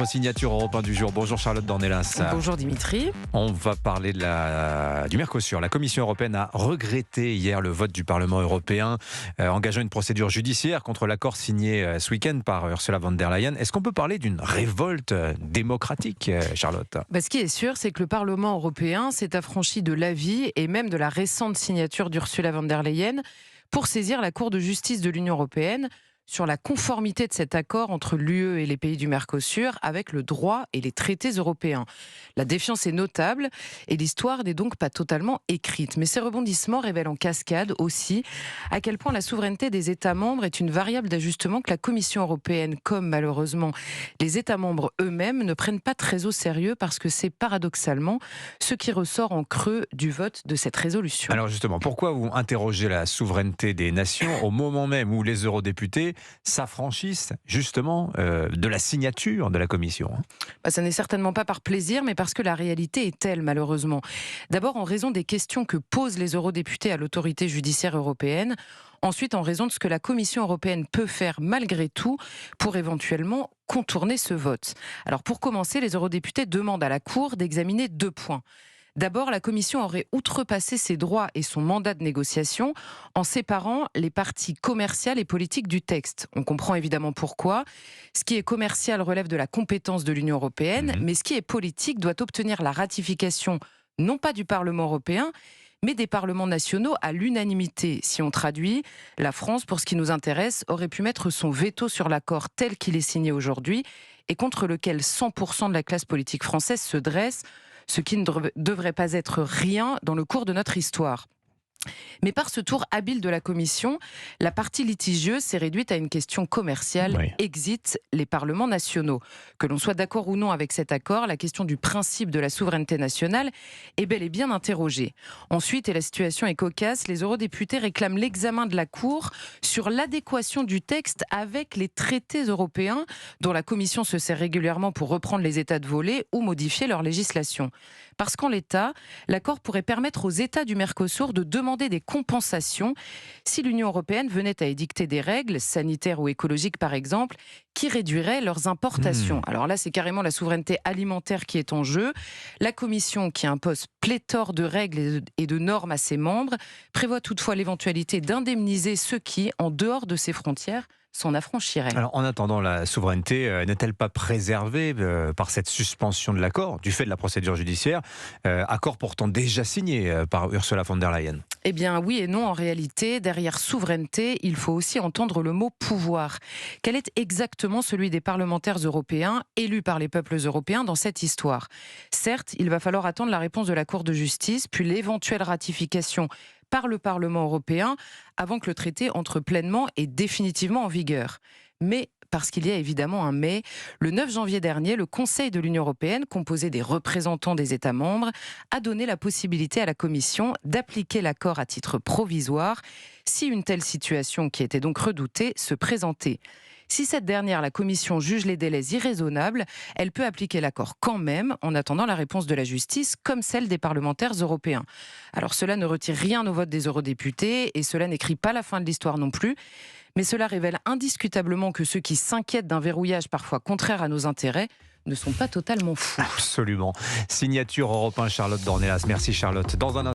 notre signature européen du jour. Bonjour Charlotte Dornelas. Bonjour Dimitri. On va parler du Mercosur. La Commission européenne a regretté hier le vote du Parlement européen engageant une procédure judiciaire contre l'accord signé ce week-end par Ursula von der Leyen. Est-ce qu'on peut parler d'une révolte démocratique, Charlotte ? Ce qui est sûr, c'est que le Parlement européen s'est affranchi de l'avis et même de la récente signature d'Ursula von der Leyen pour saisir la Cour de justice de l'Union européenne sur la conformité de cet accord entre l'UE et les pays du Mercosur avec le droit et les traités européens. La défiance est notable et l'histoire n'est donc pas totalement écrite. Mais ces rebondissements révèlent en cascade aussi à quel point la souveraineté des États membres est une variable d'ajustement que la Commission européenne, comme malheureusement les États membres eux-mêmes, ne prennent pas très au sérieux parce que c'est paradoxalement ce qui ressort en creux du vote de cette résolution. Alors justement, pourquoi vous interrogez la souveraineté des nations au moment même où les eurodéputés s'affranchissent justement de la signature de la Commission ? Ça n'est certainement pas par plaisir, mais parce que la réalité est telle, malheureusement. D'abord en raison des questions que posent les eurodéputés à l'autorité judiciaire européenne. Ensuite, en raison de ce que la Commission européenne peut faire malgré tout pour éventuellement contourner ce vote. Alors pour commencer, les eurodéputés demandent à la Cour d'examiner 2 points. D'abord, la Commission aurait outrepassé ses droits et son mandat de négociation en séparant les parties commerciales et politiques du texte. On comprend évidemment pourquoi. Ce qui est commercial relève de la compétence de l'Union européenne, mais ce qui est politique doit obtenir la ratification non pas du Parlement européen, mais des parlements nationaux à l'unanimité. Si on traduit, la France, pour ce qui nous intéresse, aurait pu mettre son veto sur l'accord tel qu'il est signé aujourd'hui et contre lequel 100% de la classe politique française se dresse, ce qui ne devrait pas être rien dans le cours de notre histoire. Mais par ce tour habile de la Commission, la partie litigieuse s'est réduite à une question commerciale. Oui. Exit les parlements nationaux. Que l'on soit d'accord ou non avec cet accord, la question du principe de la souveraineté nationale est bel et bien interrogée. Ensuite, et la situation est cocasse, les eurodéputés réclament l'examen de la Cour sur l'adéquation du texte avec les traités européens dont la Commission se sert régulièrement pour reprendre les États de volée ou modifier leur législation. Parce qu'en l'état, l'accord pourrait permettre aux États du Mercosur de demander des compensations si l'Union européenne venait à édicter des règles, sanitaires ou écologiques par exemple, qui réduiraient leurs importations. Alors là, c'est carrément la souveraineté alimentaire qui est en jeu. La Commission, qui impose pléthore de règles et de normes à ses membres, prévoit toutefois l'éventualité d'indemniser ceux qui, en dehors de ses frontières, s'en affranchiraient. Alors, en attendant, la souveraineté n'est-elle pas préservée par cette suspension de l'accord, du fait de la procédure judiciaire, accord pourtant déjà signé par Ursula von der Leyen ? Eh bien oui et non, en réalité, derrière souveraineté, il faut aussi entendre le mot pouvoir. Quel est exactement celui des parlementaires européens élus par les peuples européens dans cette histoire ? Certes, il va falloir attendre la réponse de la Cour de justice, puis l'éventuelle ratification par le Parlement européen avant que le traité entre pleinement et définitivement en vigueur. Mais, parce qu'il y a évidemment un mais, le 9 janvier dernier, le Conseil de l'Union européenne, composé des représentants des États membres, a donné la possibilité à la Commission d'appliquer l'accord à titre provisoire si une telle situation, qui était donc redoutée, se présentait. Si cette dernière, la Commission, juge les délais irraisonnables, elle peut appliquer l'accord quand même, en attendant la réponse de la justice, comme celle des parlementaires européens. Alors cela ne retire rien au vote des eurodéputés, et cela n'écrit pas la fin de l'histoire non plus, mais cela révèle indiscutablement que ceux qui s'inquiètent d'un verrouillage parfois contraire à nos intérêts ne sont pas totalement fous. Absolument. Signature européen Charlotte Dornelas. Merci Charlotte. Dans un